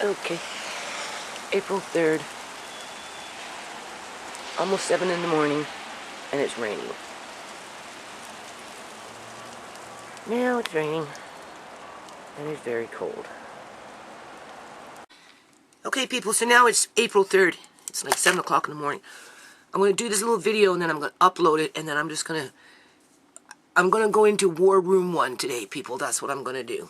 Okay, April 3rd, almost 7 in the morning, and it's raining. Now it's raining, and it's very cold. Okay, people, so now it's April 3rd. It's like 7 o'clock in the morning. I'm going to do this little video, and then I'm going to upload it, and then I'm going to go into War Room 1 today, people. That's what I'm going to do.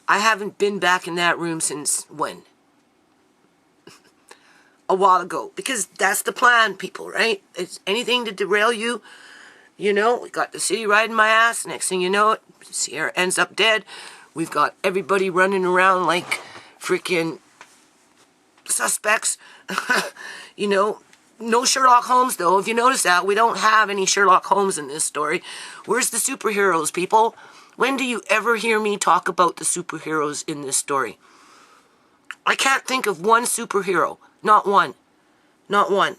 I haven't been back in that room since when? A while ago. Because that's the plan, people, right? It's anything to derail you. You know, we got the city riding my ass. Next thing you know it, Ciera ends up dead. We've got everybody running around like freaking suspects. You know, no Sherlock Holmes, though. If you notice that, we don't have any Sherlock Holmes in this story. Where's the superheroes, people? When do you ever hear me talk about the superheroes in this story? I can't think of one superhero. Not one. Not one.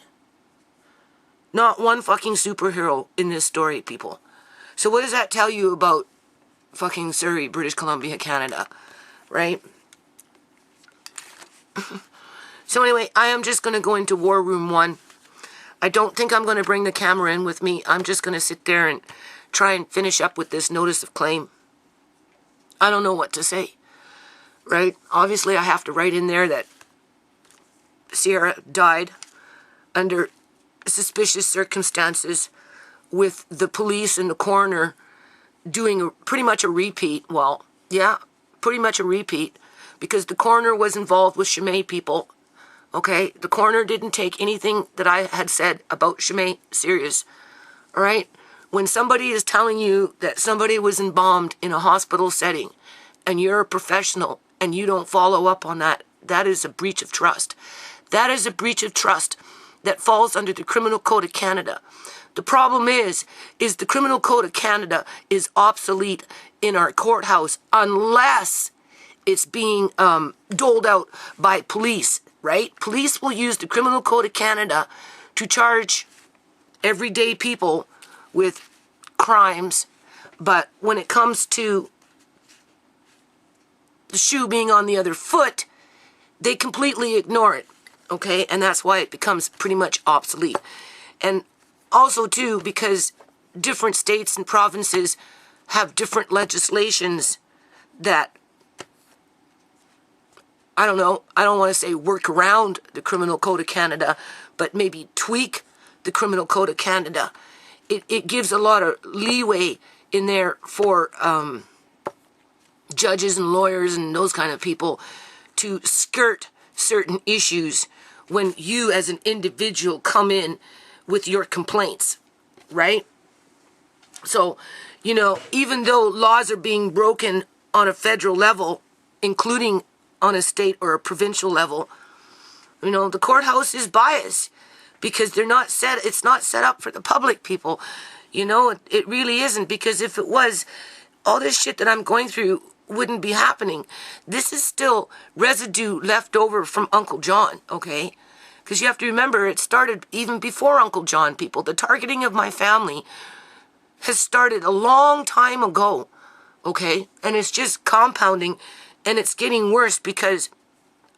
Not one fucking superhero in this story, people. So what does that tell you about fucking Surrey, British Columbia, Canada? Right? So anyway, I am just going to go into War Room 1. I don't think I'm going to bring the camera in with me. I'm just going to sit there and try and finish up with this notice of claim. I don't know what to say. Right? Obviously, I have to write in there that Ciera died under suspicious circumstances, with the police and the coroner doing pretty much a repeat. Well, yeah, pretty much a repeat, because the coroner was involved with ShaMay, people. Okay? The coroner didn't take anything that I had said about ShaMay serious. All right? When somebody is telling you that somebody was embalmed in a hospital setting, and you're a professional and you don't follow up on that, that is a breach of trust. That is a breach of trust that falls under the Criminal Code of Canada. The problem is the Criminal Code of Canada is obsolete in our courthouse unless it's being doled out by police, right? Police will use the Criminal Code of Canada to charge everyday people with crimes, but when it comes to the shoe being on the other foot, they completely ignore it, okay? And that's why it becomes pretty much obsolete. And also, too, because different states and provinces have different legislations that, I don't know, I don't want to say work around the Criminal Code of Canada, but maybe tweak the Criminal Code of Canada. It gives a lot of leeway in there for judges and lawyers and those kind of people to skirt certain issues when you as an individual come in with your complaints, right? So, you know, even though laws are being broken on a federal level, including on a state or a provincial level, you know, the courthouse is biased because it's not set up for the public, people. You know, it really isn't, because if it was, all this shit that I'm going through wouldn't be happening. This is still residue left over from Uncle John, okay? Because you have to remember, it started even before Uncle John, people. The targeting of my family has started a long time ago, okay? And it's just compounding, and it's getting worse because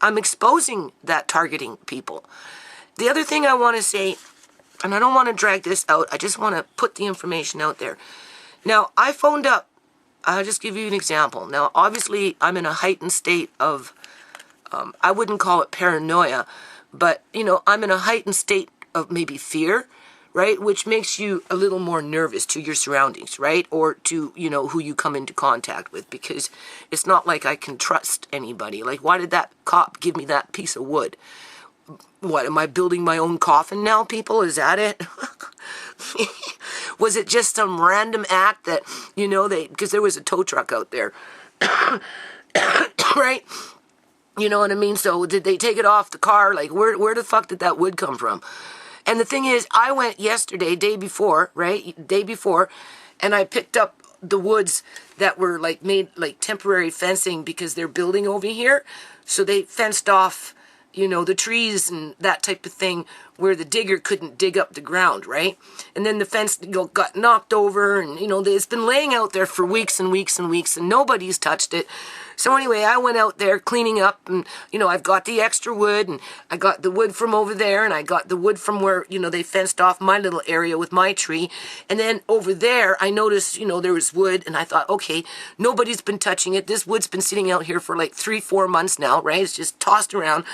I'm exposing that targeting, people. The other thing I want to say, and I don't want to drag this out, I just want to put the information out there. Now, I phoned up. I'll just give you an example. Now, obviously, I'm in a heightened state of, I wouldn't call it paranoia, but, you know, I'm in a heightened state of maybe fear, right? Which makes you a little more nervous to your surroundings, right? Or to, you know, who you come into contact with, because it's not like I can trust anybody. Like, why did that cop give me that piece of wood? What, am I building my own coffin now, people? Is that it? Was it just some random act that, you know, because there was a tow truck out there, right? You know what I mean? So did they take it off the car? Like, where the fuck did that wood come from? And the thing is, I went yesterday, day before, and I picked up the woods that were like made like temporary fencing because they're building over here. So they fenced off, you know, the trees and that type of thing where the digger couldn't dig up the ground, right? And then the fence got knocked over, and, it's been laying out there for weeks and weeks and weeks, and nobody's touched it. So anyway, I went out there cleaning up, and, I've got the extra wood, and I got the wood from over there, and I got the wood from where, they fenced off my little area with my tree. And then over there, I noticed, there was wood, and I thought, okay, nobody's been touching it. This wood's been sitting out here for like 3-4 months now, right? It's just tossed around,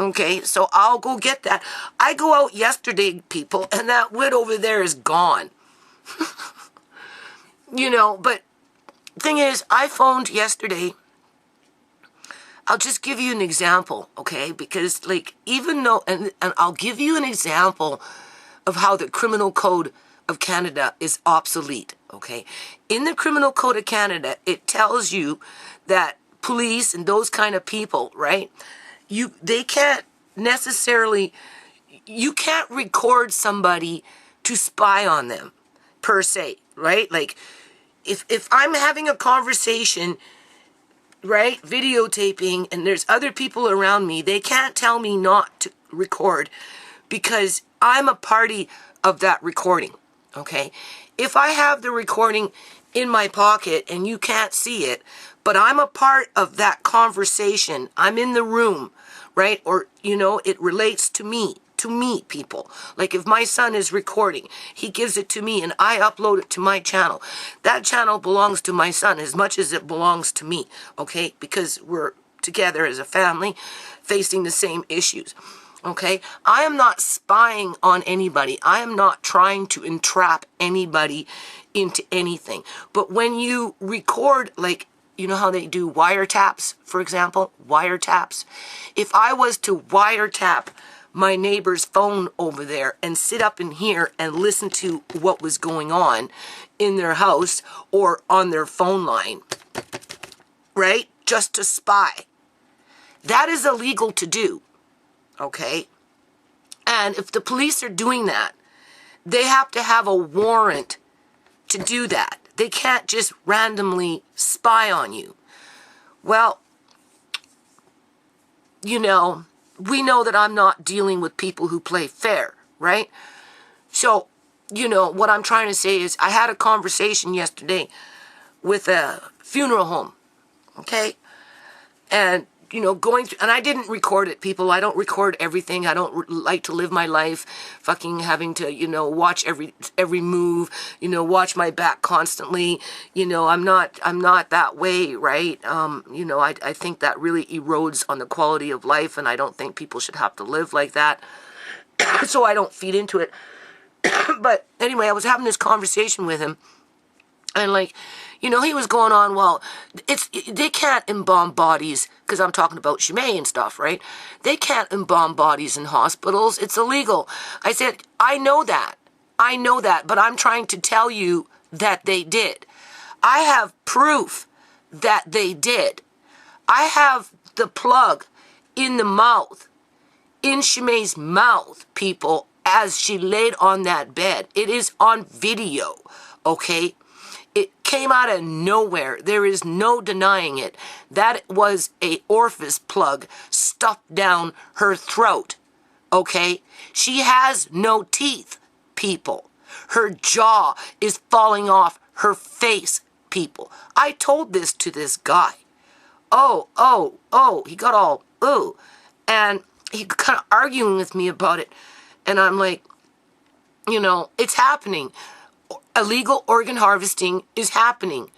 Okay, so I'll go get that. I go out yesterday, people, and that wood over there is gone. But thing is, I phoned yesterday. I'll just give you an example, okay? Because, even though, and I'll give you an example of how the Criminal Code of Canada is obsolete, okay? In the Criminal Code of Canada, it tells you that police and those kind of people, right? They can't necessarily, you can't record somebody to spy on them, per se, right? If I'm having a conversation, right, videotaping, and there's other people around me, they can't tell me not to record because I'm a party of that recording, okay? If I have the recording in my pocket and you can't see it, but I'm a part of that conversation, I'm in the room, right? Or, it relates to me, people. Like if my son is recording, he gives it to me and I upload it to my channel. That channel belongs to my son as much as it belongs to me, okay? Because we're together as a family facing the same issues, okay? I am not spying on anybody. I am not trying to entrap anybody into anything. But when you record, you know how they do wiretaps, for example? Wiretaps. If I was to wiretap my neighbor's phone over there and sit up in here and listen to what was going on in their house or on their phone line, right? Just to spy. That is illegal to do, okay? And if the police are doing that, they have to have a warrant to do that. They can't just randomly spy on you. Well, we know that I'm not dealing with people who play fair, right? So, what I'm trying to say is I had a conversation yesterday with a funeral home, okay? And, going through, and I didn't record it, people. I don't record everything. I don't like to live my life fucking having to, watch every move, watch my back constantly. I'm not that way, right? I think that really erodes on the quality of life, and I don't think people should have to live like that. So I don't feed into it. But anyway, I was having this conversation with him, and he was going on, well, they can't embalm bodies, because I'm talking about ShaMay and stuff, right? They can't embalm bodies in hospitals. It's illegal. I said, I know that, but I'm trying to tell you that they did. I have proof that they did. I have the plug in the mouth, in ShaMay's mouth, people, as she laid on that bed. It is on video, okay? It came out of nowhere. There is no denying it. That was a orifice plug stuffed down her throat, okay? She has no teeth, people. Her jaw is falling off her face, people. I told this to this guy. He got all, ooh. And he kind of arguing with me about it. And I'm like, it's happening. Illegal organ harvesting is happening.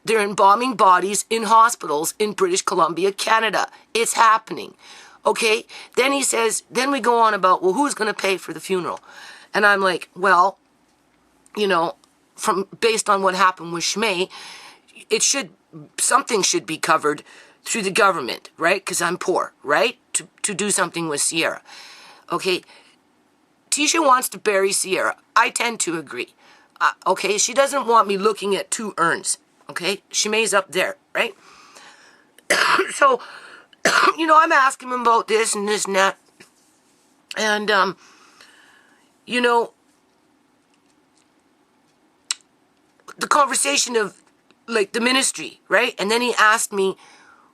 They're embalming bodies in hospitals in British Columbia, Canada. It's happening. Okay? Then he says, then we go on about, well, who's going to pay for the funeral? And I'm like, well, based on what happened with ShaMay, something should be covered through the government, right? Because I'm poor, right? To do something with Ciera. Okay? Tisha wants to bury Ciera. I tend to agree. Okay, she doesn't want me looking at two urns. Okay, ShaMay's up there, right? So, I'm asking him about this and this and that. And, the conversation of, the ministry, right? And then he asked me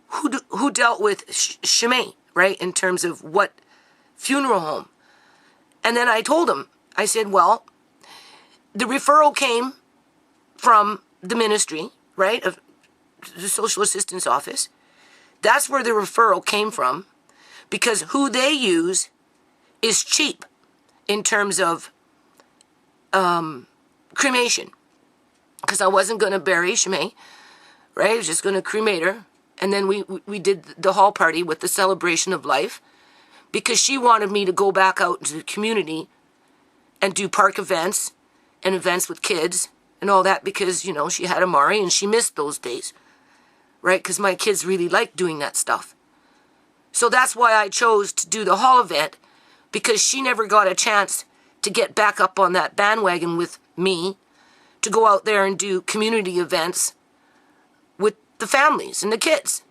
who dealt with ShaMay, right? In terms of what funeral home. And then I told him, I said, well, the referral came from the ministry, right, of the social assistance office. That's where the referral came from, because who they use is cheap in terms of cremation. Because I wasn't going to bury ShaMay, right? I was just going to cremate her. And then we did the hall party with the celebration of life, because she wanted me to go back out into the community and do park events and events with kids and all that, because, you know, she had Amari and she missed those days, right? Because my kids really like doing that stuff. So that's why I chose to do the hall event, because she never got a chance to get back up on that bandwagon with me to go out there and do community events with the families and the kids.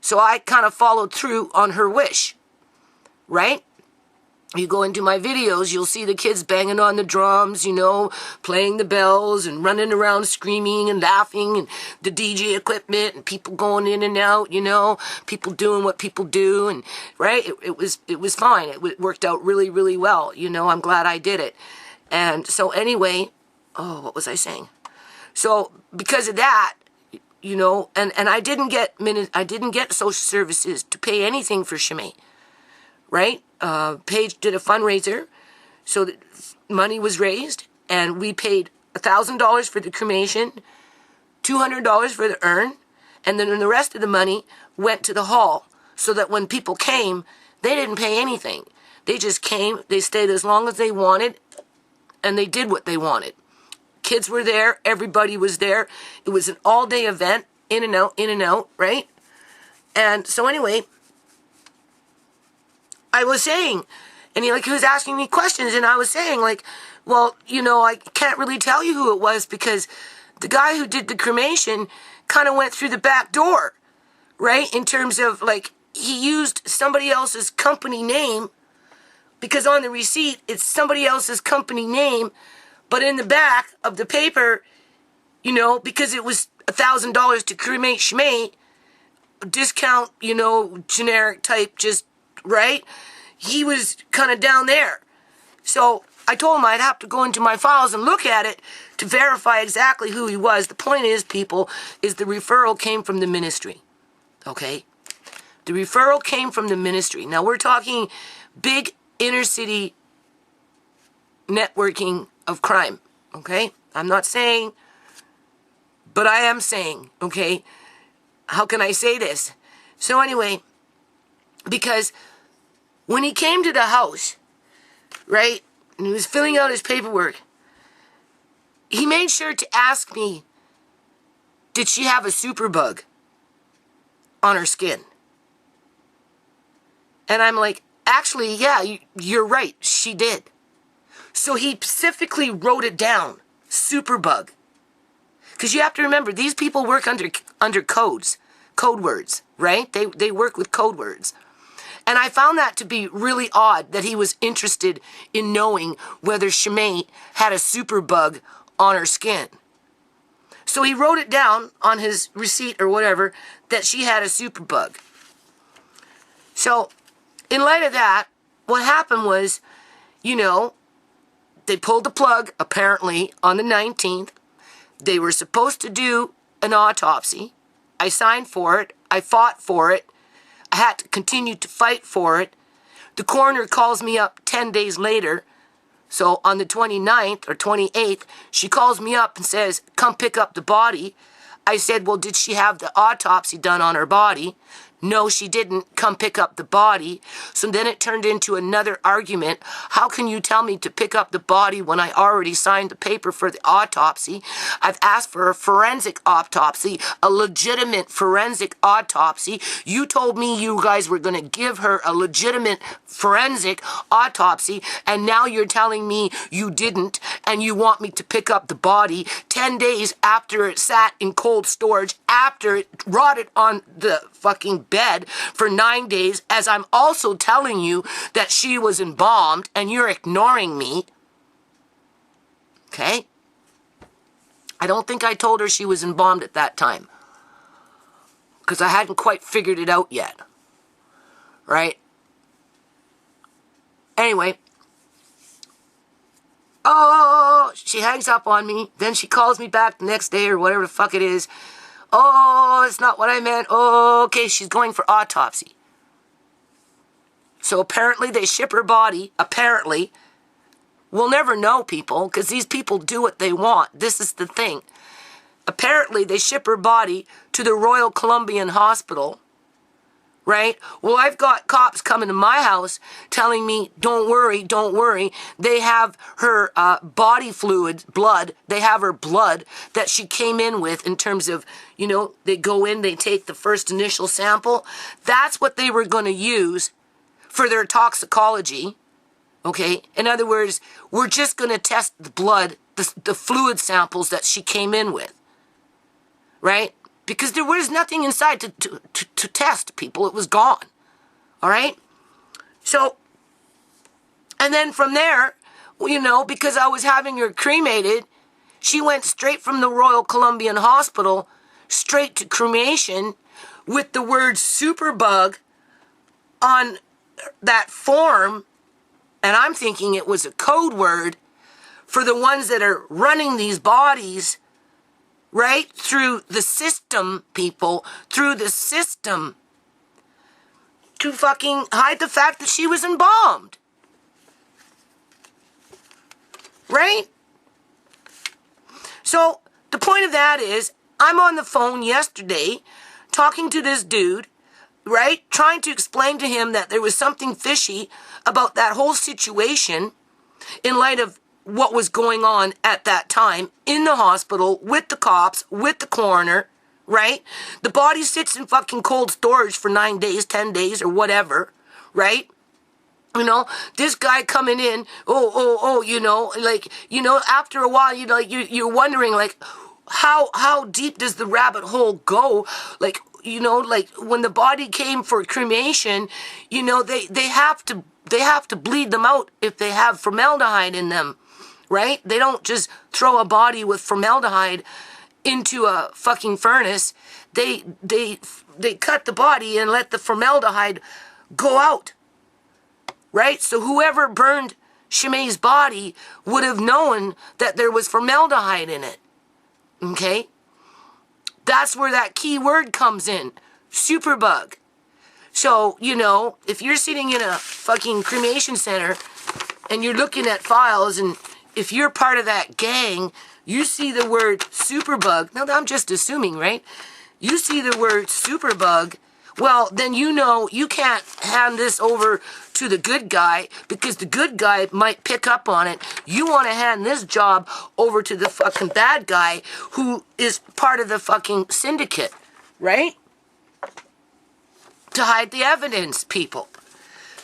So I kind of followed through on her wish, right? You go into my videos, you'll see the kids banging on the drums, you know, playing the bells and running around screaming and laughing, and the DJ equipment and people going in and out, you know, people doing what people do, and right? It was fine. It worked out really, really well. You know, I'm glad I did it. And so anyway, what was I saying? So because of that, you know, and I didn't get social services to pay anything for ShaMay, right? Paige did a fundraiser, so that money was raised, and we paid $1,000 for the cremation, $200 for the urn, and then the rest of the money went to the hall, so that when people came, they didn't pay anything. They just came, they stayed as long as they wanted, and they did what they wanted. Kids were there, everybody was there. It was an all-day event, in and out, right? And so anyway, I was saying, and he was asking me questions, and I was saying, like, well, you know, I can't really tell you who it was, because the guy who did the cremation kind of went through the back door, right? In terms of, like, he used somebody else's company name, because on the receipt, it's somebody else's company name, but in the back of the paper, you know, because it was $1,000 to cremate ShaMay, discount, you know, generic type, just, right? He was kind of down there. So I told him I'd have to go into my files and look at it to verify exactly who he was. The point is, people, is the referral came from the ministry, okay? The referral came from the ministry. Now, we're talking big inner city networking of crime, okay? I'm not saying, but I am saying, okay? How can I say this? So anyway, because when he came to the house, right, and he was filling out his paperwork, he made sure to ask me, did she have a superbug on her skin? And I'm like, actually, yeah, you're right, she did. So he specifically wrote it down, superbug. Because you have to remember, these people work under codes, code words, right? They work with code words. And I found that to be really odd, that he was interested in knowing whether ShaMay had a superbug on her skin. So he wrote it down on his receipt or whatever, that she had a superbug. So in light of that, what happened was, you know, they pulled the plug, apparently, on the 19th. They were supposed to do an autopsy. I signed for it. I fought for it. I had to continue to fight for it. The coroner calls me up 10 days later. So on the 29th or 28th, she calls me up and says, come pick up the body. I said, well, did she have the autopsy done on her body? No, she didn't. Come pick up the body. So then it turned into another argument. How can you tell me to pick up the body when I already signed the paper for the autopsy? I've asked for a forensic autopsy, a legitimate forensic autopsy. You told me you guys were going to give her a legitimate forensic autopsy, and now you're telling me you didn't, and you want me to pick up the body 10 days after it sat in cold storage, after it rotted on the fucking bed for 9 days, as I'm also telling you that she was embalmed, and you're ignoring me. Okay? I don't think I told her she was embalmed at that time, because I hadn't quite figured it out yet. Right? Anyway, Oh, she hangs up on me. Then she calls me back the next day or whatever the fuck it is. Oh, it's not what I meant. Oh, okay, she's going for autopsy. So apparently they ship her body. Apparently. We'll never know, people, because these people do what they want. This is the thing. Apparently they ship her body to the Royal Columbian Hospital. Right? Well, I've got cops coming to my house telling me, don't worry, don't worry. They have her body fluids, blood. They have her blood that she came in with in terms of, you know, they go in, they take the first initial sample. That's what they were going to use for their toxicology. Okay? In other words, we're just going to test the blood, the fluid samples that she came in with. Right? Because there was nothing inside to test, people. It was gone. All right? So, and then from there, you know, because I was having her cremated, she went straight from the Royal Columbian Hospital straight to cremation with the word superbug on that form. And I'm thinking it was a code word for the ones that are running these bodies, right? Through the system, people. Through the system. To fucking hide the fact that she was embalmed. Right? So, the point of that is, I'm on the phone yesterday talking to this dude, right? Trying to explain to him that there was something fishy about that whole situation in light of what was going on at that time in the hospital with the cops, with the coroner, right? The body sits in fucking cold storage for 9 days, 10 days, or whatever, right? You know, this guy coming in, you know, like, you know, after a while, you know, you're wondering, like, how deep does the rabbit hole go? Like, you know, like when the body came for cremation, you know, they have to bleed them out if they have formaldehyde in them. Right? They don't just throw a body with formaldehyde into a fucking furnace. They cut the body and let the formaldehyde go out. Right? So whoever burned ShaMay's body would have known that there was formaldehyde in it. Okay? That's where that key word comes in. Superbug. So, you know, if you're sitting in a fucking cremation center and you're looking at files, and if you're part of that gang, you see the word superbug. Now, I'm just assuming, right? You see the word superbug, well, then you know you can't hand this over to the good guy because the good guy might pick up on it. You want to hand this job over to the fucking bad guy who is part of the fucking syndicate, right? To hide the evidence, people.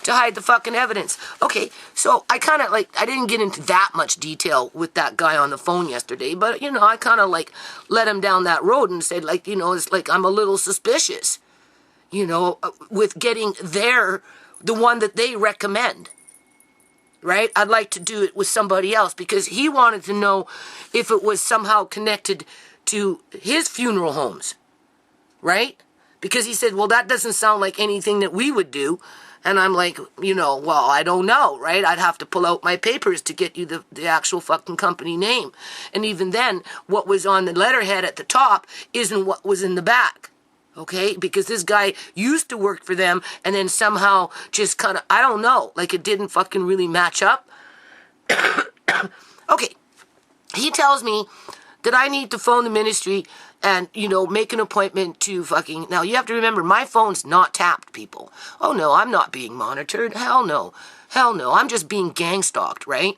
To hide the fucking evidence. Okay, so I kind of like, I didn't get into that much detail with that guy on the phone yesterday, but, you know, I kind of like led him down that road and said, like, you know, it's like I'm a little suspicious, you know, with getting the one that they recommend, right? I'd like to do it with somebody else because he wanted to know if it was somehow connected to his funeral homes, right? Because he said, well, that doesn't sound like anything that we would do. And I'm like, you know, well, I don't know, right? I'd have to pull out my papers to get you the actual fucking company name. And even then, what was on the letterhead at the top isn't what was in the back, okay? Because this guy used to work for them and then somehow just kind of, I don't know, like it didn't fucking really match up. Okay, he tells me that I need to phone the ministry and, you know, make an appointment to fucking... Now, you have to remember, my phone's not tapped, people. Oh, no, I'm not being monitored. Hell no. Hell no. I'm just being gang-stalked, right?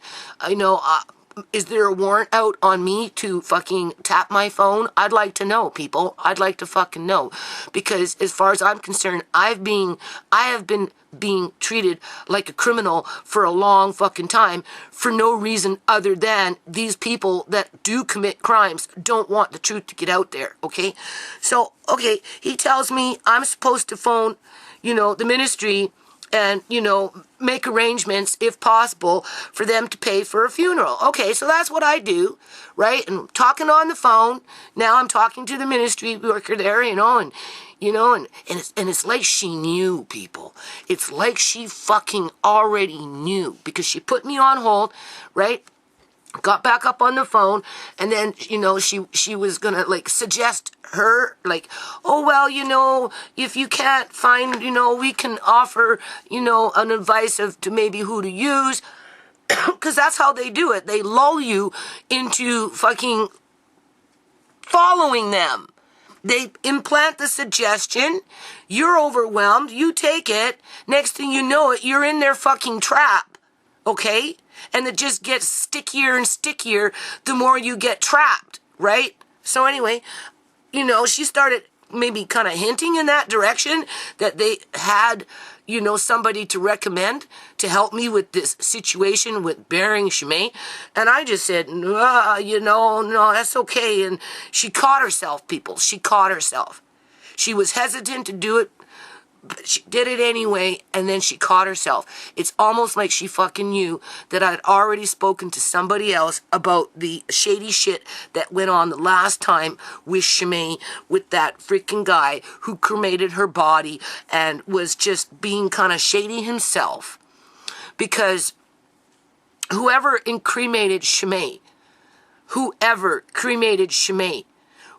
You know, is there a warrant out on me to fucking tap my phone? I'd like to know, people. I'd like to fucking know. Because as far as I'm concerned, I have been being treated like a criminal for a long fucking time for no reason other than these people that do commit crimes don't want the truth to get out there, okay? So, okay, he tells me I'm supposed to phone, you know, the ministry and, you know, make arrangements, if possible, for them to pay for a funeral. Okay, so that's what I do, right? And talking on the phone, now I'm talking to the ministry worker there, you know, and it's like she knew, people. It's like she fucking already knew because she put me on hold, right? got back up on the phone, and then, you know, she was gonna, like, suggest her, like, oh, well, you know, if you can't find, you know, we can offer, you know, an advice of to maybe who to use, because that's how they do it. They lull you into fucking following them. They implant the suggestion, you're overwhelmed, you take it, next thing you know it, you're in their fucking trap, okay? And it just gets stickier and stickier the more you get trapped, right? So anyway, you know, she started maybe kind of hinting in that direction that they had, you know, somebody to recommend to help me with this situation with burying ShaMay. And I just said, you know, no, that's okay. And she caught herself, people. She caught herself. She was hesitant to do it, but she did it anyway, and then she caught herself. It's almost like she fucking knew that I'd already spoken to somebody else about the shady shit that went on the last time with ShaMay, with that freaking guy who cremated her body and was just being kind of shady himself. Because whoever cremated ShaMay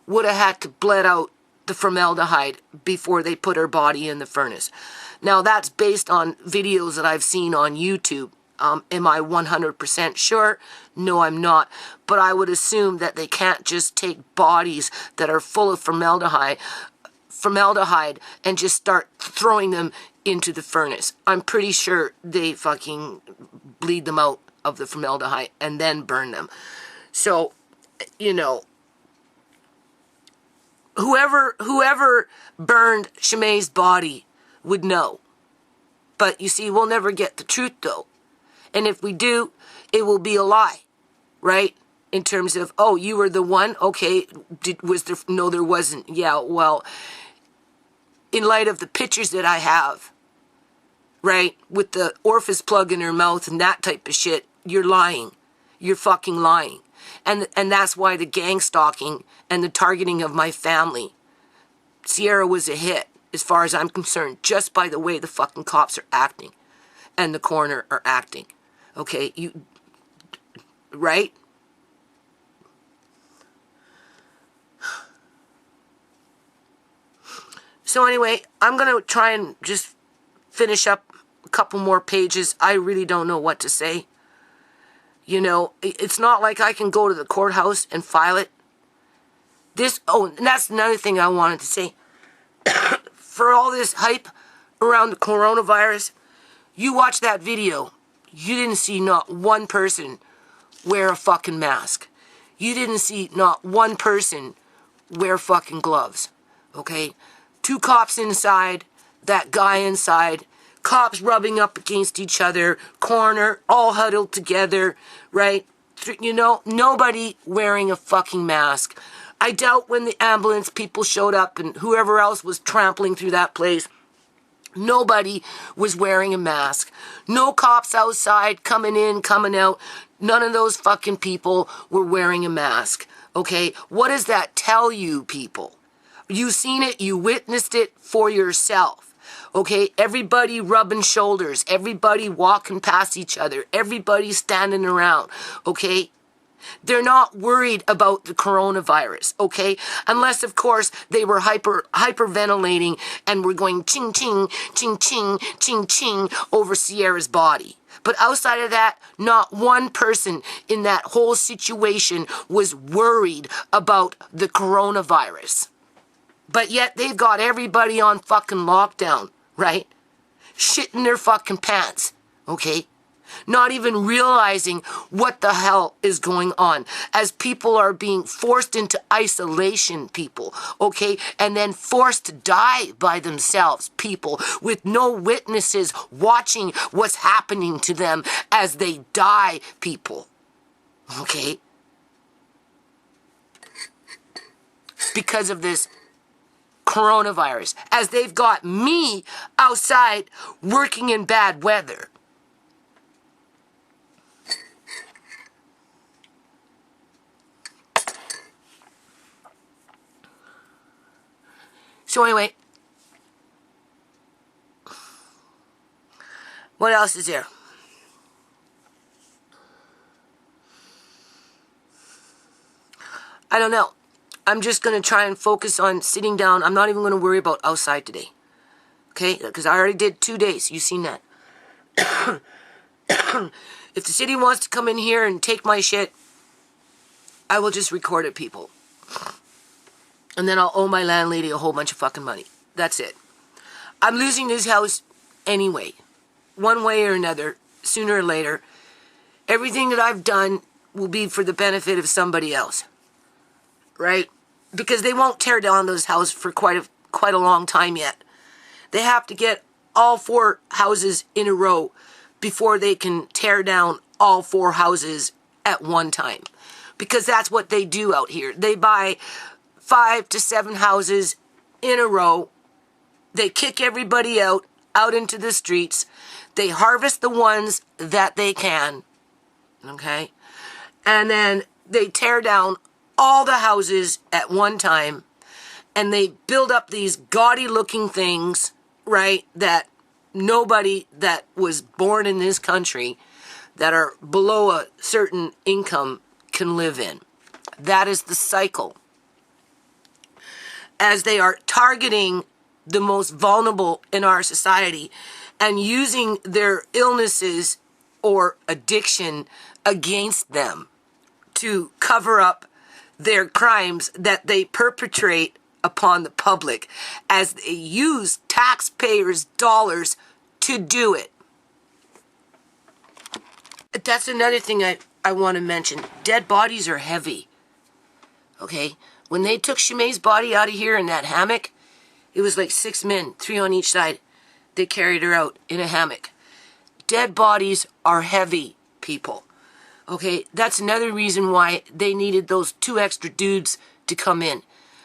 would have had to bled out the formaldehyde before they put her body in the furnace. Now, that's based on videos that I've seen on YouTube. Am I 100% sure? No, I'm not. But I would assume that they can't just take bodies that are full of formaldehyde and just start throwing them into the furnace. I'm pretty sure they fucking bleed them out of the formaldehyde and then burn them. So, you know, whoever burned ShaMay's body would know. But you see, we'll never get the truth, though. And if we do, it will be a lie, right? In terms of, oh, you were the one? Okay, was there? No, there wasn't. Yeah, well, in light of the pictures that I have, right, with the orifice plug in her mouth and that type of shit, you're lying. You're fucking lying. And that's why the gang stalking and the targeting of my family, Ciera was a hit, as far as I'm concerned, just by the way the fucking cops are acting and the coroner are acting. Okay, right? So anyway, I'm going to try and just finish up a couple more pages. I really don't know what to say. You know, it's not like I can go to the courthouse and file it. And that's another thing I wanted to say. For all this hype around the coronavirus, you watch that video, you didn't see not one person wear a fucking mask. You didn't see not one person wear fucking gloves, okay? 2 cops inside, that guy inside, cops rubbing up against each other, coroner, all huddled together, right? You know, nobody wearing a fucking mask. I doubt when the ambulance people showed up and whoever else was trampling through that place, nobody was wearing a mask. No cops outside coming in, coming out. None of those fucking people were wearing a mask. Okay? What does that tell you, people? You seen it, you witnessed it for yourself. Okay, everybody rubbing shoulders, everybody walking past each other, everybody standing around, okay? They're not worried about the coronavirus, okay? Unless, of course, they were hyperventilating and were going ching, ching, ching, ching, ching, ching over Ciera's body. But outside of that, not one person in that whole situation was worried about the coronavirus. But yet they've got everybody on fucking lockdown, right? Shitting their fucking pants, okay? Not even realizing what the hell is going on as people are being forced into isolation, people, okay? And then forced to die by themselves, people, with no witnesses watching what's happening to them as they die, people, okay? Because of this coronavirus, as they've got me outside working in bad weather. So anyway, what else is there? I don't know. I'm just going to try and focus on sitting down. I'm not even going to worry about outside today. Okay? Because I already did 2 days. You've seen that. If the city wants to come in here and take my shit, I will just record it, people. And then I'll owe my landlady a whole bunch of fucking money. That's it. I'm losing this house anyway. One way or another, sooner or later. Everything that I've done will be for the benefit of somebody else. Right? Because they won't tear down those houses for quite a long time yet. They have to get all 4 houses in a row before they can tear down all 4 houses at one time. Because that's what they do out here. They buy 5 to 7 houses in a row. They kick everybody out into the streets. They harvest the ones that they can. Okay? And then they tear down all the houses at one time, and they build up these gaudy looking things, right, that nobody that was born in this country that are below a certain income can live in. That is the cycle. As they are targeting the most vulnerable in our society and using their illnesses or addiction against them to cover up their crimes that they perpetrate upon the public, as they use taxpayers' dollars to do it. That's another thing I want to mention. Dead bodies are heavy. Okay? When they took ShaMay's body out of here in that hammock, it was like 6 men, 3 on each side. They carried her out in a hammock. Dead bodies are heavy, people. Okay, that's another reason why they needed those 2 extra dudes to come in.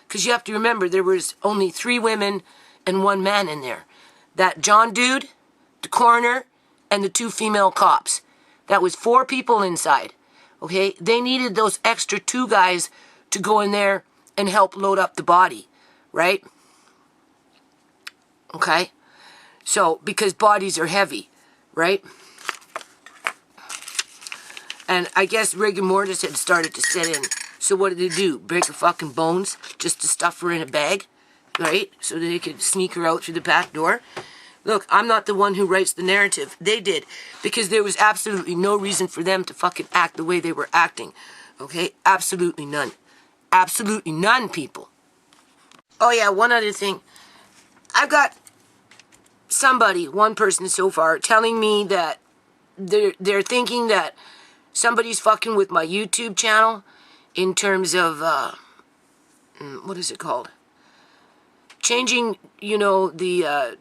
Because you have to remember, there was only 3 women and 1 man in there. That John dude, the coroner, and the 2 female cops. That was 4 people inside. Okay, they needed those extra 2 guys to go in there and help load up the body. Right? Okay? So, because bodies are heavy. Right? And I guess rigor mortis had started to set in. So what did they do? Break her fucking bones just to stuff her in a bag? Right? So that they could sneak her out through the back door? Look, I'm not the one who writes the narrative. They did. Because there was absolutely no reason for them to fucking act the way they were acting. Okay? Absolutely none. Absolutely none, people. Oh yeah, one other thing. I've got somebody, one person so far, telling me that they're thinking that somebody's fucking with my YouTube channel in terms of, what is it called? Changing, the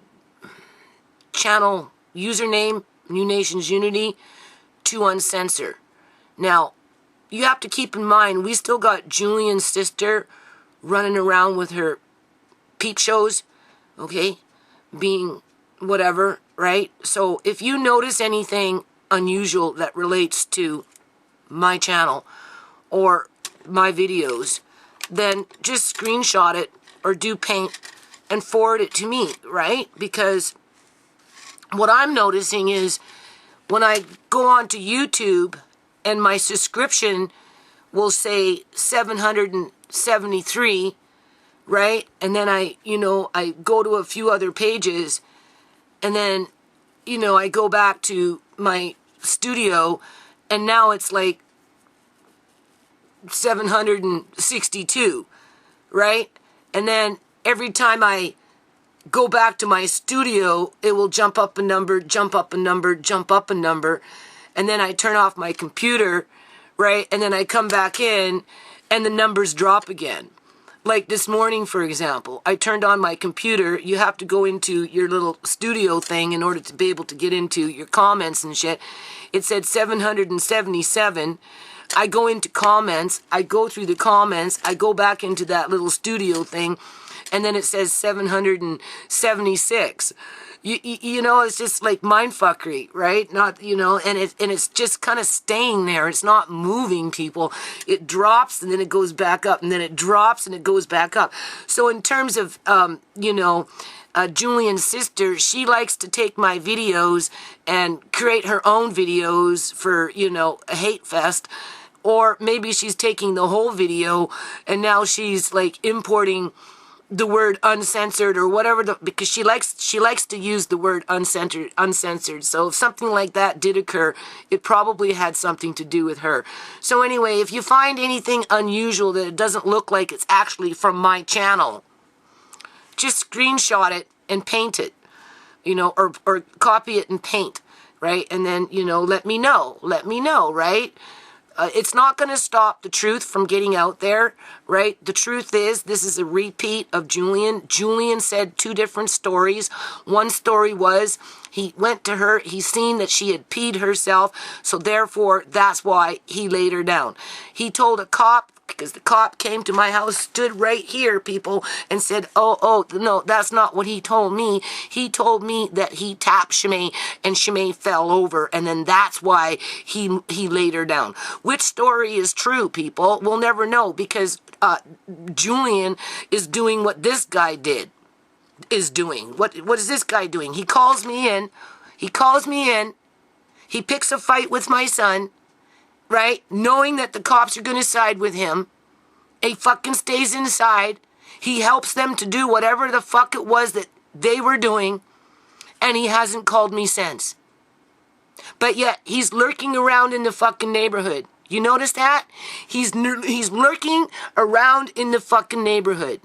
channel username, New Nations Unity, to uncensored. Now, you have to keep in mind, we still got Julian's sister running around with her peep shows, okay? Being whatever, right? So if you notice anything unusual that relates to my channel or my videos, then just screenshot it or do paint and forward it to me, right? Because what I'm noticing is when I go on to YouTube and my subscription will say 773, right? And then I go to a few other pages and then, I go back to my studio and now it's like 762, right? And then every time I go back to my studio, it will jump up a number, jump up a number, jump up a number. And then I turn off my computer, right? And then I come back in and the numbers drop again. Like this morning, for example, I turned on my computer. You have to go into your little studio thing in order to be able to get into your comments and shit. It said 777. I go into comments. I go through the comments. I go back into that little studio thing. And then it says 776. It's just like mindfuckery, right? Not, and it's just kind of staying there. It's not moving, people. It drops and then it goes back up, and then it drops and it goes back up. So in terms of, Julian's sister, she likes to take my videos and create her own videos for, a hate fest Or maybe she's taking the whole video and now she's like importing the word uncensored or whatever, because she likes to use the word uncensored. So if something like that did occur, it probably had something to do with her. So anyway, if you find anything unusual that it doesn't look like it's actually from my channel, just screenshot it and paint it, you know, or copy it and paint, right? And then, you know, let me know, right? It's not going to stop the truth from getting out there, right? The truth is, this is a repeat of Julian. Julian said 2 different stories. One story was he went to her, he seen that she had peed herself, so therefore that's why he laid her down. He told a cop, because the cop came to my house, stood right here, people, and said, oh, no, that's not what he told me. He told me that he tapped ShaMay and ShaMay fell over, and then that's why he laid her down. Which story is true, people? We'll never know, because Julian is doing what this guy is doing. What is this guy doing? He calls me in. He picks a fight with my son, right? Knowing that the cops are going to side with him. He fucking stays inside. He helps them to do whatever the fuck it was that they were doing. And he hasn't called me since. But yet, he's lurking around in the fucking neighborhood. You notice that? He's lurking around in the fucking neighborhood.